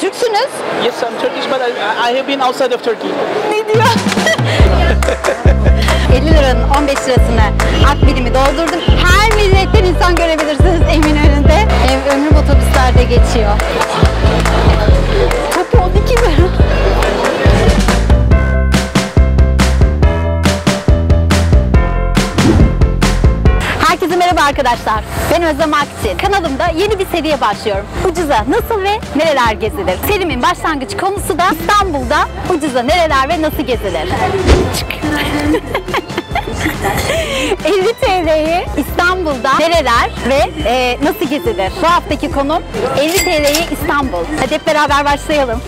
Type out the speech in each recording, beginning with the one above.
Türksünüz? Yes, I'm Turkish, but I have been outside of Turkey. Ne diyor? 50 liranın 15 lirasını akbilimi doldurdum. Her milletten insan görebilirsiniz Eminönü'nde. Ömrüm otobüslerde geçiyor. Topu 12 lira. Herkese merhaba arkadaşlar. Ben Özlem Akçin. Kanalımda yeni bir seriye başlıyorum. Ucuza nasıl ve nereler gezilir? Serimin başlangıç konusu da İstanbul'da ucuza nereler ve nasıl gezilir? 50 TL'yi İstanbul'da nereler ve nasıl gezilir? Bu haftaki konum 50 TL'yi İstanbul. Hadi hep beraber başlayalım.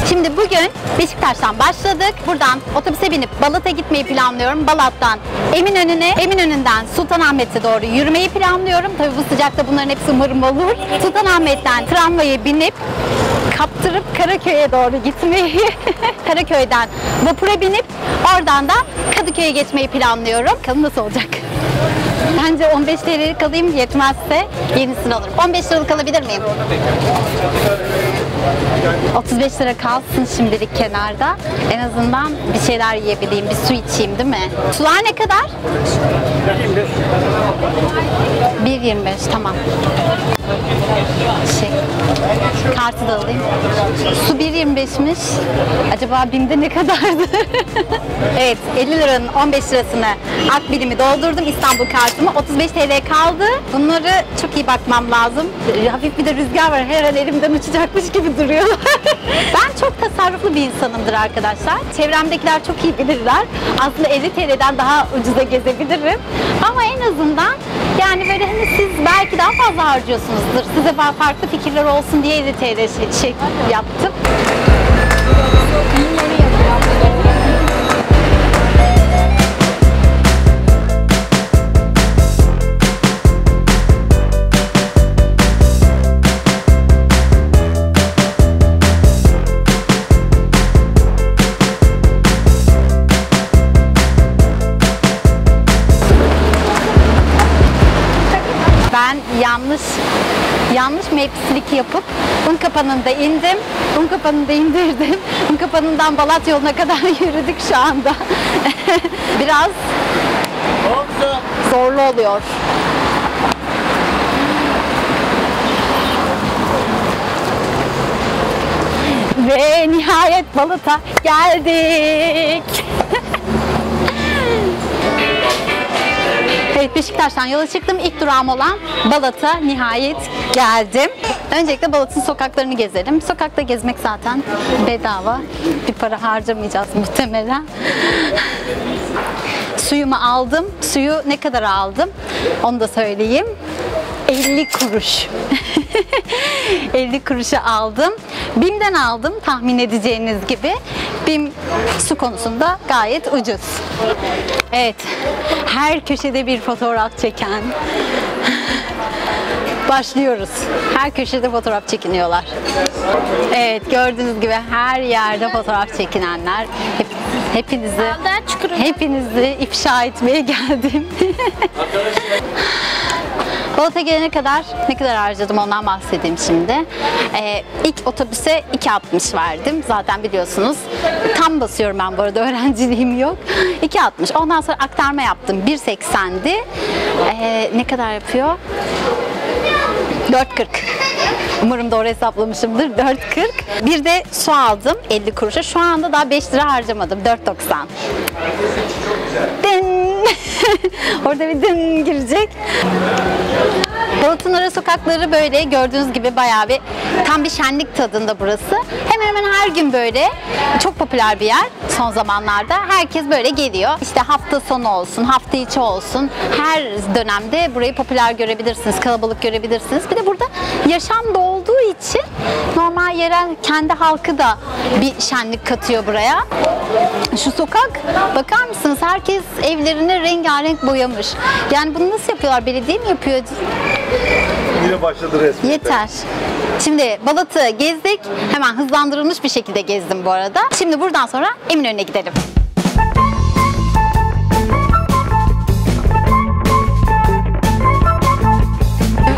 Şimdi bugün Beşiktaş'tan başladık. Buradan otobüse binip Balat'a gitmeyi planlıyorum. Balat'tan Eminönü'ne, Eminönü'nden Sultanahmet'e doğru yürümeyi planlıyorum. Tabii bu sıcakta bunların hepsi umarım olur. Sultanahmet'ten tramvaya binip kaptırıp Karaköy'e doğru gitmeyi, Karaköy'den vapura binip oradan da Kadıköy'e geçmeyi planlıyorum. Bakalım nasıl olacak? Bence 15 TL'lik alayım, yetmezse yenisini alırım. 15 liralık alabilir miyim? 35 lira kalsın şimdilik kenarda. En azından bir şeyler yiyebileyim, bir su içeyim değil mi? Sular ne kadar? 1.25 tamam. Kartı da alayım. Su 1.25'miş. Acaba BİM'de ne kadardı? Evet, 50 liranın 15 lirasını akbilimi doldurdum, İstanbul kartımı. 35 TL kaldı. Bunları çok iyi bakmam lazım. Hafif bir de rüzgar var. Her an elimden uçacakmış gibi duruyor. Ben çok tasarruflu bir insanımdır arkadaşlar. Çevremdekiler çok iyi bilirler. Aslında 50 TL'den daha ucuza gezebilirim. Ama en azından yani böyle hani siz belki daha fazla harcıyorsunuzdur. Size farklı fikirler olsun diye 50 TL şey yaptım. Ben yanlış mevkisilik yapıp Unkapanı'nda indim. Unkapanı'nda indirdim. Unkapanı'ndan Balat yoluna kadar yürüdük şu anda. Biraz zorlu oluyor. Ve nihayet Balat'a geldik. Evet, Beşiktaş'tan yola çıktım. İlk durağım olan Balat'a nihayet geldim. Öncelikle Balat'ın sokaklarını gezelim. Sokakta gezmek zaten bedava. Bir para harcamayacağız muhtemelen. Suyumu aldım. Suyu ne kadar aldım? Onu da söyleyeyim. 50 kuruş. 50 kuruşa aldım. BİM'den aldım tahmin edeceğiniz gibi. BİM su konusunda gayet ucuz. Evet, her köşede bir fotoğraf çeken. Başlıyoruz. Her köşede fotoğraf çekiniyorlar. Evet, gördüğünüz gibi her yerde fotoğraf çekinenler. Hepinizi ifşa etmeye geldim. Balat'a gelene kadar ne kadar harcadım ondan bahsedeyim şimdi. İlk otobüse 2.60 verdim. Zaten biliyorsunuz. Tam basıyorum ben bu arada, öğrenciliğim yok. 2.60. Ondan sonra aktarma yaptım. 1.80'di. Ne kadar yapıyor? 4.40. Umarım doğru hesaplamışımdır. 4.40. Bir de su aldım 50 kuruşa. Şu anda daha 5 lira harcamadım. 4.90. Dın. Orada bir dın girecek. Balat'ın ara sokakları böyle gördüğünüz gibi bayağı bir tam bir şenlik tadında burası. Hemen hemen her gün böyle çok popüler bir yer son zamanlarda. Herkes böyle geliyor. İşte hafta sonu olsun, hafta içi olsun. Her dönemde burayı popüler görebilirsiniz, kalabalık görebilirsiniz. Bir de burada yaşam da olduğu için normal yerel kendi halkı da bir şenlik katıyor buraya. Şu sokak, bakar mısınız? Herkes evlerini rengarenk boyamış. Yani bunu nasıl yapıyorlar? Belediye mi yapıyor? Yine başladı resmen. Yeter. Şimdi Balat'ı gezdik. Hemen hızlandırılmış bir şekilde gezdim bu arada. Şimdi buradan sonra Eminönü'ne gidelim.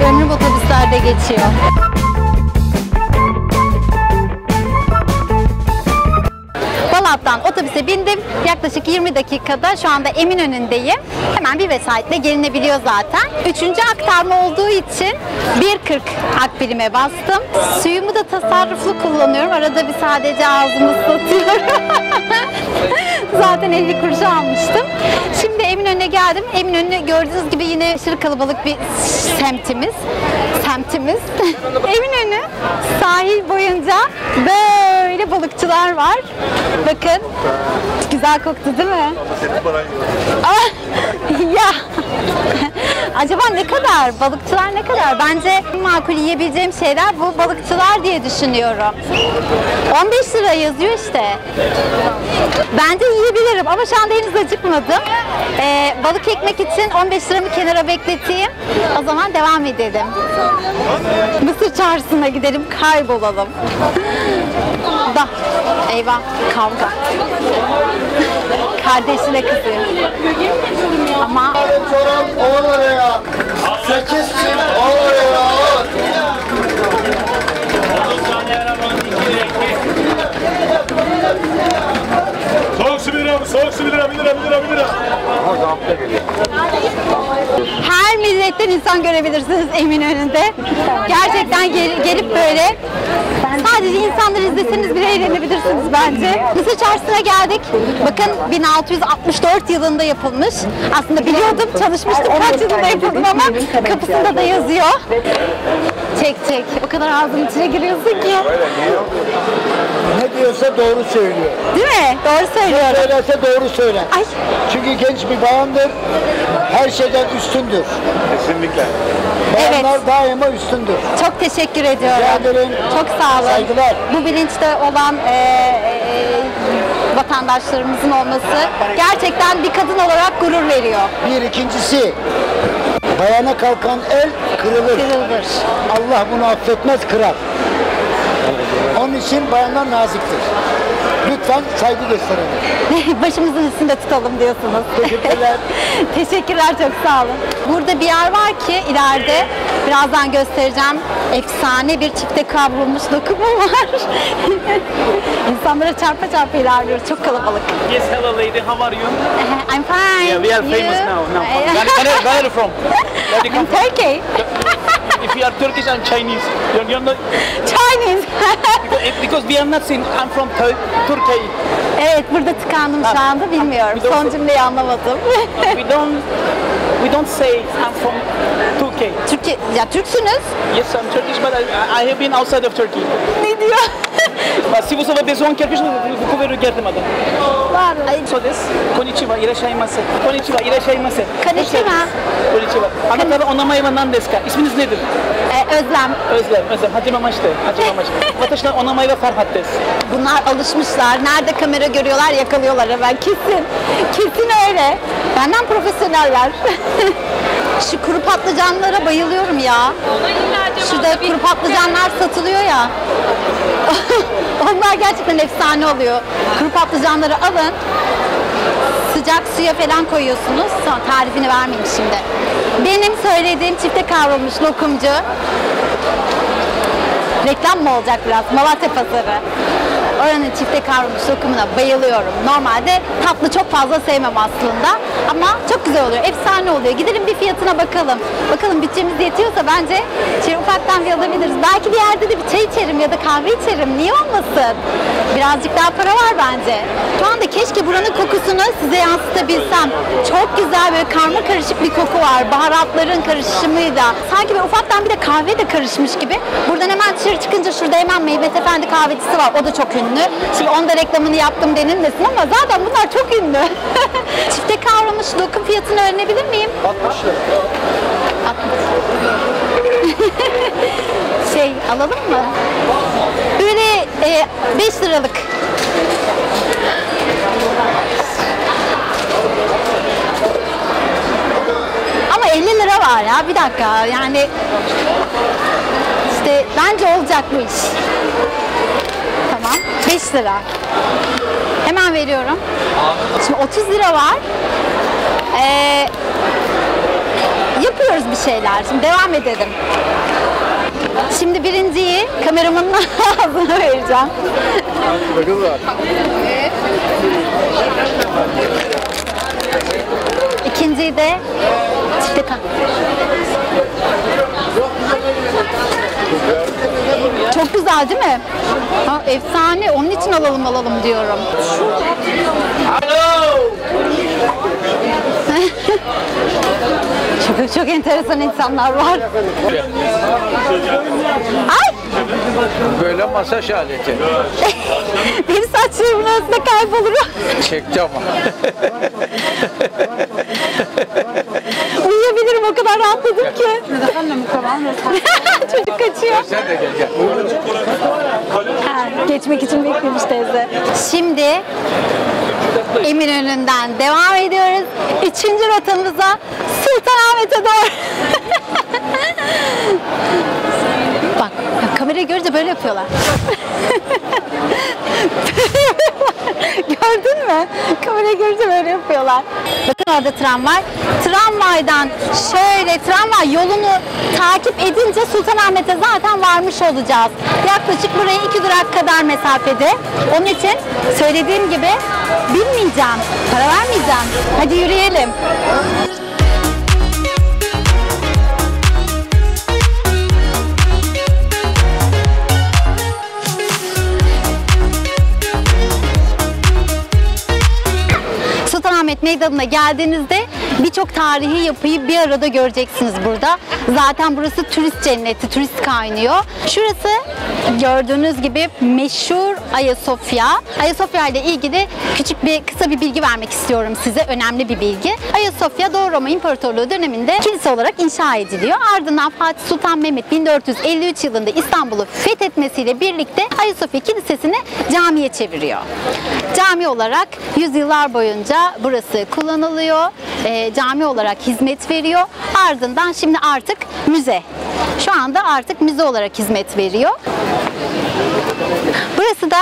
Ömrüm otobüslerde geçiyor. Balat'tan otobüse bindim. Yaklaşık 20 dakikada şu anda Eminönü'ndeyim. Hemen bir vesayetle gelinebiliyor zaten. Üçüncü aktarma olduğu için 1.40 akbilime bastım. Suyumu da tasarruflu kullanıyorum. Arada bir sadece ağzımı ıslatıyorum. Zaten 50 kuruşa almıştım. Şimdi Eminönü'ne geldim. Eminönü gördüğünüz gibi yine aşırı kalabalık bir semtimiz. Eminönü sahil boyunca böyle balıkçılar var. Bakın. Güzel koktu değil mi? Senin paran yok. Ya. Acaba ne kadar? Balıkçılar ne kadar? Bence makul yiyebileceğim şeyler bu balıkçılar diye düşünüyorum. 15 lira yazıyor işte. Bence yiyebilirim ama şu anda henüz acıkmadım. Balık ekmek için 15 liramı kenara bekleteyim. O zaman devam edelim. Mısır çarşısına gidelim, kaybolalım. Da. Eyvah, kavga. Kardeşine kızıyor. Ama Çorap 10 liraya. 8 çift 10 liraya. Soğuk su 1 lira, soğuk su 1 lira, 1 lira, 1 lira, 1 lira. her milletten insan görebilirsiniz Eminönü'nde. Gerçekten gelip böyle sadece insanları izleseniz bile eğlenebilirsiniz bence. Mısır Çarşısı'na geldik. Bakın 1664 yılında yapılmış. Aslında biliyordum, çalışmıştım kaç yılında yapıldım ama kapısında da yazıyor. Çek. O kadar ağzının içine giriyorsun ki. Ne diyorsa doğru söylüyor. Değil mi? Doğru söylüyorum. Söylerse doğru söyler. Ay. Çünkü genç bir bayandır. Her şeyden üstündür. Kesinlikle. Bayanlar daima üstündür. Çok teşekkür ediyorum. Rica ederim. Çok sağ olun. Saygılar. Bu bilinçte olan vatandaşlarımızın olması gerçekten bir kadın olarak gurur veriyor. Bir ikincisi, bayana kalkan el kırılır. Kırılır. Allah bunu affetmez, kırar. Onun için bayanlar naziktir. Lütfen saygı gösterelim. Başımızın üstünde tutalım diyorsunuz. Teşekkürler. Teşekkürler, çok sağ olun. Burada bir yer var ki ileride birazdan göstereceğim. Efsane bir çifte kavrulmuş lokumu var. İnsanlara çarpa ilerliyoruz. Çok kalabalık. Yes, hello lady, how are you? I'm fine. Yeah, we are You? famous now. Where are you from? Where do you I'm come from? Turkey. If you are Turkish and Chinese, you're not, Chinese. because we are not saying I'm from Turkey. Evet, burada tıkandım şu anda, bilmiyorum. Bir de Son cümleyi anlamadım. We don't say I'm from Turkey. Türkiye, ya Türksünüz. Yes, I'm Turkish, but I have been outside of Turkey. Ne diyor? Si vous avez besoin de quelque chose, vous pouvez regarder, madame. Ay, So this, konnichiwa, irashaimase. Konnichiwa, irashaimase. Konnichiwa. Konnichiwa. Anahtarı onamay ve nandeska. İsminiz nedir? Özlem. Özlem. Hacı Mamaş'tı. Vatandaşlar onamay ve Farhat des. Bunlar alışmışlar. Nerede kamera görüyorlar yakalıyorlar hemen. Kesin öyle. Benden profesyoneller. Şu kuru patlıcanlara bayılıyorum ya. Şurada kuru patlıcanlar satılıyor ya. Onlar gerçekten efsane oluyor. Kuru patlıcanları alın. Sıcak suya falan koyuyorsunuz. Sonra tarifini vermeyeyim şimdi. Benim söylediğim çifte kavrulmuş lokumcu. Reklam mı olacak biraz? Malatya Pazarı. Oranın çifte kavrulmuş lokumuna bayılıyorum. Normalde tatlı çok fazla sevmem aslında. Ama çok güzel oluyor. Efsane oluyor. Gidelim bir fiyatına bakalım. Bakalım bütçemiz yetiyorsa bence ufaktan bir alabiliriz. Belki bir yerde de bir çay içerim ya da kahve içerim. Niye olmasın? Birazcık daha para var bence. Şu anda keşke buranın kokusunu size yansıtabilsem. Çok güzel böyle karma karışık bir koku var. Baharatların karışımıyla. Sanki böyle ufaktan bir de kahve de karışmış gibi. Buradan hemen dışarı çıkınca şurada hemen Mehmet Efendi kahvecisi var. O da çok ünlü. Şimdi onda reklamını yaptım denilmesin ama zaten bunlar çok ünlü. Çifte kavrulmuş lokum fiyatını öğrenebilir miyim? 60 lira. 60. Alalım mı? Böyle 5 liralık. Ama 50 lira var ya, bir dakika yani işte bence olacak bu iş. Tamam, 5 lira. Hemen veriyorum. Şimdi 30 lira var. yapıyoruz bir şeyler. Şimdi devam edelim. Şimdi birinciyi kameramanın ağzına vereceğim. Bakın var. İkinciyi de çifte Çok güzel değil mi? Ha, efsane. Onun için alalım diyorum. Çok enteresan insanlar var. Ay! Böyle masaj aleti. Benim saçlarımın arasında kaybolur. Çekti ama. Uyuyabilirim, o kadar rahatladım ki. Çocuk kaçıyor. Sen de gel. Ha, geçmek için beklemiş teyze. Şimdi Eminönü'nden devam ediyoruz. Üçüncü rotamıza Sultanahmet'e doğru. Bak, kamerayı görünce böyle yapıyorlar. Gördün mü? Kamerayı görünce böyle yapıyorlar. Bakın orada tramvay. Tramvaydan şöyle tramvay yolunu takip edince Sultanahmet'e zaten varmış olacağız. Yaklaşık buraya 2 durak kadar mesafede. Onun için söylediğim gibi bilmeyeceğim, para vermeyeceğim. Hadi yürüyelim. Sultanahmet Meydanı'na geldiğinizde birçok tarihi yapıyı bir arada göreceksiniz burada. Zaten burası turist cenneti, turist kaynıyor. Şurası gördüğünüz gibi meşhur Ayasofya. Ayasofya ile ilgili kısa bir bilgi vermek istiyorum size. Önemli bir bilgi. Ayasofya Doğu Roma İmparatorluğu döneminde kilise olarak inşa ediliyor. Ardından Fatih Sultan Mehmet 1453 yılında İstanbul'u fethetmesiyle birlikte Ayasofya Kilisesi'ni camiye çeviriyor. Cami olarak yüzyıllar boyunca burası kullanılıyor. Cami olarak hizmet veriyor. Ardından şimdi artık müze. Şu anda artık müze olarak hizmet veriyor. Burası da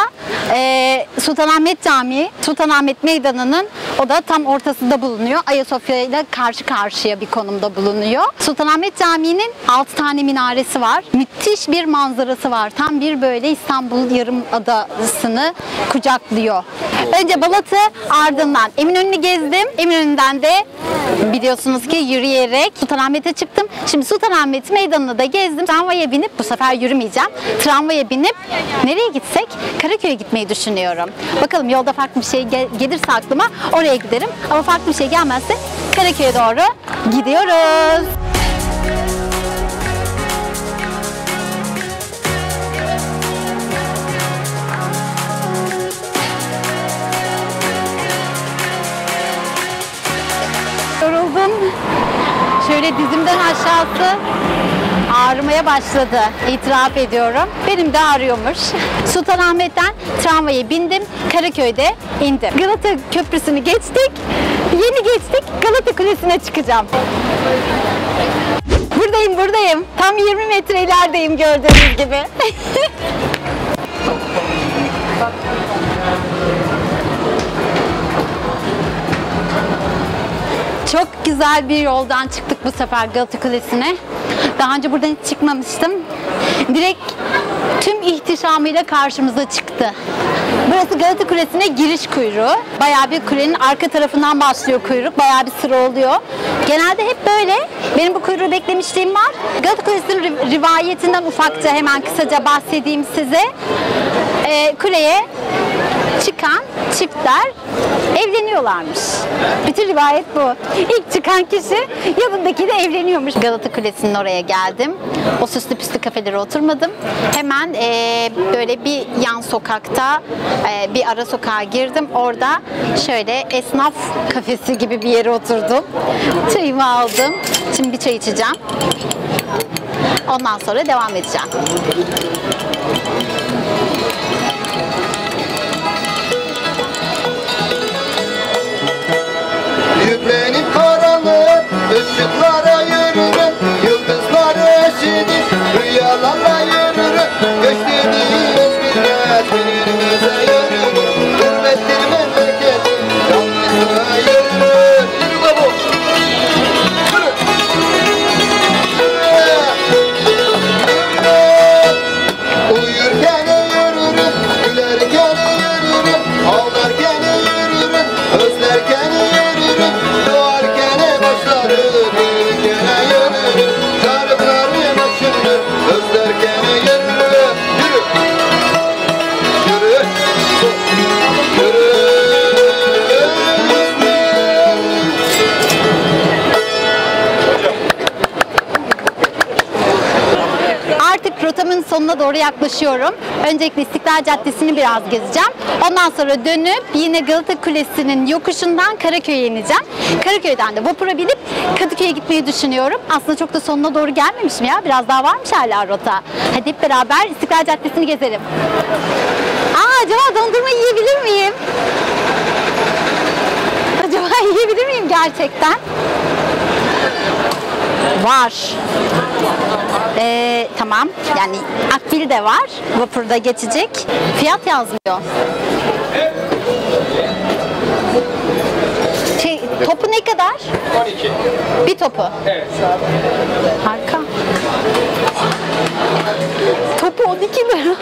Sultanahmet Camii, Sultanahmet Meydanı'nın o da tam ortasında bulunuyor. Ayasofya ile karşı karşıya bir konumda bulunuyor. Sultanahmet Camii'nin 6 tane minaresi var. Müthiş bir manzarası var. Tam bir böyle İstanbul Yarımadası'nı kucaklıyor. Önce Balat'ı, ardından Eminönü'nü gezdim. Eminönü'nden de biliyorsunuz ki yürüyerek Sultanahmet'e çıktım. Şimdi Sultanahmet Meydanı'nı da gezdim. Tramvaya binip, bu sefer yürümeyeceğim. Tramvaya binip nereye gitsek? Karaköy'e gitmeyi düşünüyorum. Bakalım yolda farklı bir şey gelirse aklıma oraya giderim. Ama farklı bir şey gelmezse Karaköy'e doğru gidiyoruz. Yoruldum. Şöyle dizimden aşağısı ağrımaya başladı. İtiraf ediyorum. Benim de ağrıyormuş. Sultanahmet'ten tramvaya bindim. Karaköy'de indim. Galata Köprüsü'nü geçtik. Yeni geçtik. Galata Kulesi'ne çıkacağım. Buradayım. Tam 20 metre ilerideyim gördüğünüz gibi. Çok güzel bir yoldan çıktık bu sefer Galata Kulesi'ne. Daha önce buradan hiç çıkmamıştım. Direkt tüm ihtişamıyla karşımıza çıktı. Burası Galata Kulesi'ne giriş kuyruğu. Bayağı bir kulenin arka tarafından başlıyor kuyruk. Bayağı bir sıra oluyor. Genelde hep böyle. Benim bu kuyruğu beklemişliğim var. Galata Kulesi'nin rivayetinden ufakça hemen kısaca bahsedeyim size. Kuleye çıkan çiftler evleniyorlarmış. Bütün rivayet bu. İlk çıkan kişi yanındakiyle evleniyormuş. Galata Kulesi'nin oraya geldim. O süslü püslü kafelere oturmadım. Hemen böyle bir yan sokakta bir ara sokağa girdim. Orada şöyle esnaf kafesi gibi bir yere oturdum. Çayımı aldım. Şimdi bir çay içeceğim. Ondan sonra devam edeceğim. Yüklenip karanlık ışıklara yürürüm, yıldızları eşidir, rüyalarla yürürüm. Göçtüğümüz millet birbirimize yürürüm, hürmettir memleketim, yalnızlığa yürürüm. Yürü baba! Yürü! rotamın sonuna doğru yaklaşıyorum. Öncelikle İstiklal Caddesi'ni biraz gezeceğim. Ondan sonra dönüp yine Galata Kulesi'nin yokuşundan Karaköy'e ineceğim. Karaköy'den de vapura binip Kadıköy'e gitmeyi düşünüyorum. Aslında çok da sonuna doğru gelmemişim ya. Biraz daha varmış hala rota. Hadi hep beraber İstiklal Caddesi'ni gezelim. Acaba dondurma yiyebilir miyim? Acaba yiyebilir miyim gerçekten? Var. Tamam. Yani akbil de var. Vapurda geçecek. Fiyat yazmıyor. Topu ne kadar? 12. Bir topu. Evet. Harika. Topu 12 lira.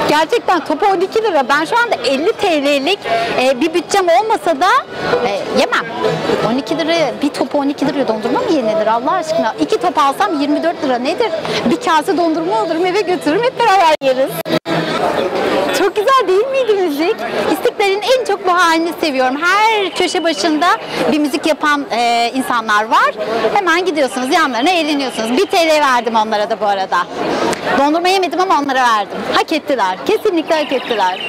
Gerçekten topu 12 lira. Ben şu anda 50 TL'lik bir bütçem olmasa da yemem. 12 liraya bir topu 12 liraya dondurma mı yenilir Allah aşkına? 2 top alsam 24 lira nedir? Bir kase dondurma alırım eve götürürüm hep beraber yeriz. Çok güzel değil miydi müzik? İstiklal'in en çok bu halini seviyorum. Her köşe başında bir müzik yapan insanlar var. Hemen gidiyorsunuz yanlarına eğleniyorsunuz. 1 TL verdim onlara da bu arada. Dondurma yemedim ama onlara verdim. Hak ettiler. Kesinlikle hak ettiler.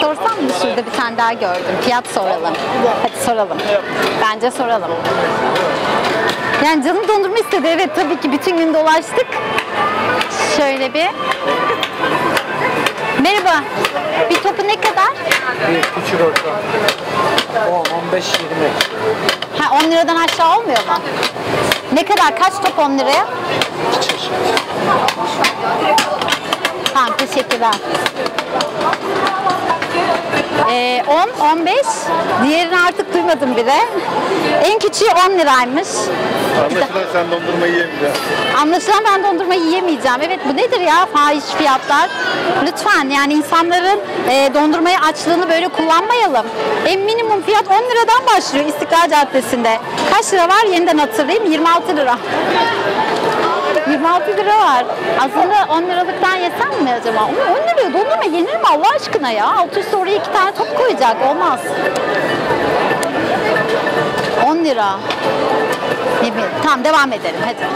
Sorsam mı? Şurada bir tane daha gördüm. Fiyat soralım. Hadi soralım. Bence soralım. Yani canım dondurma istedi. Evet tabii ki bütün gün dolaştık. Şöyle bir. Merhaba. Bir topu ne kadar? Bir küçük orta. 10, 15, 20. Ha 10 liradan aşağı olmuyor mu? Ne kadar? Kaç top 10 liraya? Tamam teşekkürler. 10, 15. Diğerini artık duymadım bile. En küçüğü 10 liraymış. Anlaşılan sen dondurma yiyemeyeceksin. Anlaşılan ben dondurmayı yiyemeyeceğim. Evet bu nedir ya fahiş fiyatlar? Lütfen yani insanların dondurmaya açlığını böyle kullanmayalım. En minimum fiyat 10 liradan başlıyor İstiklal Caddesi'nde. Kaç lira var yeniden hatırlayayım 26 lira. 26 lira var. Aslında 10 liralıktan yesem mi acaba? 10 liraya dondurma yenir mi Allah aşkına ya? Alt üstü oraya 2 tane top koyacak. Olmaz. 10 lira. Ne bileyim. Tamam devam edelim hadi.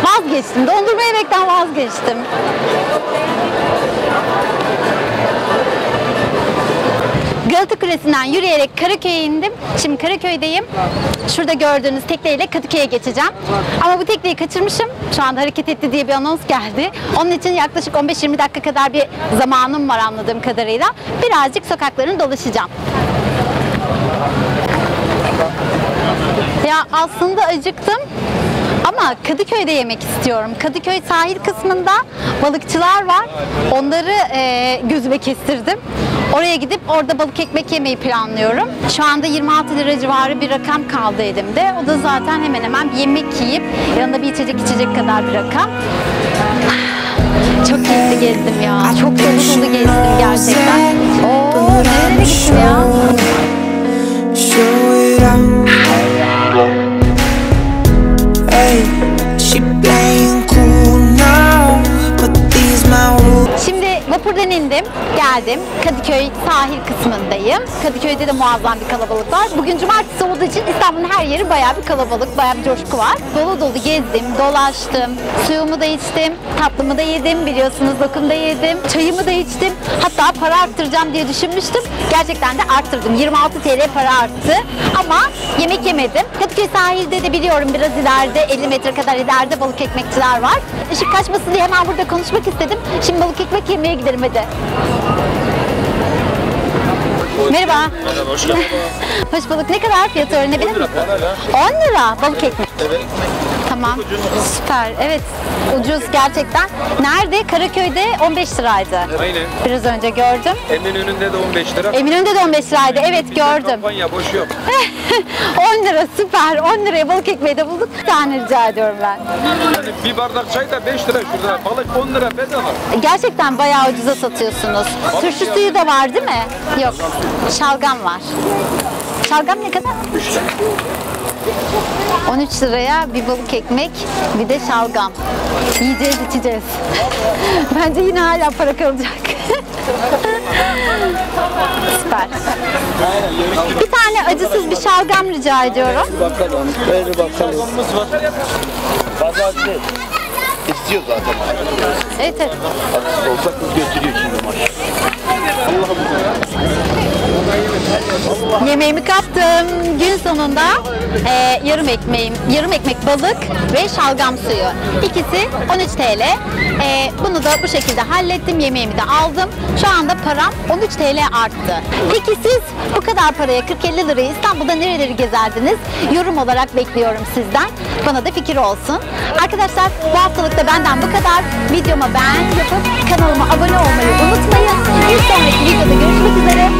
Vazgeçtim. Dondurma yemekten vazgeçtim. Galata Kulesi'nden yürüyerek Karaköy'e indim. Şimdi Karaköy'deyim. Şurada gördüğünüz tekneyle Kadıköy'e geçeceğim. Ama bu tekneyi kaçırmışım. Şu anda hareket etti diye bir anons geldi. Onun için yaklaşık 15-20 dakika kadar bir zamanım var anladığım kadarıyla. Birazcık sokaklarını dolaşacağım. Ya aslında acıktım. Ama Kadıköy'de yemek istiyorum. Kadıköy sahil kısmında balıkçılar var. Onları gözüme kestirdim. Oraya gidip orada balık ekmek yemeyi planlıyorum. Şu anda 26 lira civarı bir rakam kaldı elimde. O da zaten hemen hemen bir yemek yiyip yanında bir içecek kadar bir rakam. Çok keyifli gezdim ya. Çok dolu dolu gezdim gerçekten. Oo, nereye gittim ya? Şimdi vapurdan indim, geldim. Kadıköy sahil kısmındayım. Kadıköy'de de muazzam bir kalabalık var. Bugün cumartesi olduğu için İstanbul'un her yeri bayağı bir kalabalık, bayağı bir coşku var. Dolu dolu gezdim, dolaştım, suyumu da içtim, tatlımı da yedim, biliyorsunuz lokum da yedim, çayımı da içtim. Hatta para arttıracağım diye düşünmüştüm. Gerçekten de arttırdım. 26 TL para arttı ama yemek yemedim. Kadıköy sahilde de biliyorum biraz ileride, 50 metre kadar ileride balık ekmekçiler var. Işık kaçmasın diye hemen burada konuşmak istedim. Şimdi balık ekmek yemeye gidelim hadi. Merhaba. Hoş geldin. Hoş bulduk. Ne kadar fiyatı öğrenebilir miyim? 10 lira balık ekmek. Evet. Tamam. Süper. Evet. Ucuz gerçekten. Nerede? Karaköy'de 15 liraydı. Aynen. Biraz önce gördüm. Eminönü'nde de 15 lira. Eminönü'nde de 15 liraydı. Evet gördüm. Kampanya boş yok. 10 lira süper. 10 liraya balık ekmeği de bulduk. Bir tane rica ediyorum ben. Yani bir bardak çay da 5 lira şurada. Balık 10 lira bedava. Gerçekten bayağı ucuza satıyorsunuz. Turşu suyu da var değil mi? Yok. Şalgam var. Şalgam ne kadar? 13 liraya bir balık ekmek, bir de şalgam. Yiyeceğiz, içeceğiz. Bence yine hala para kalacak. Süper. Bir tane acısız bir şalgam rica ediyorum. Bakalım. Ver bakalım. İstiyor zaten. Evet evet. Haksız olsa kız götürüyor şimdi maç. Yemeğimi kaptım. Gün sonunda yarım ekmek balık ve şalgam suyu. İkisi 13 TL. Bunu da bu şekilde hallettim. Yemeğimi de aldım. Şu anda param 13 TL arttı. Peki siz bu kadar paraya 40-50 liraya İstanbul'da nereleri gezerdiniz? Yorum olarak bekliyorum sizden. Bana da fikir olsun. Arkadaşlar bu haftalık da benden bu kadar. Videoma beğen yapıp kanalıma abone olmayı unutmayın. Bir sonraki videoda görüşmek üzere.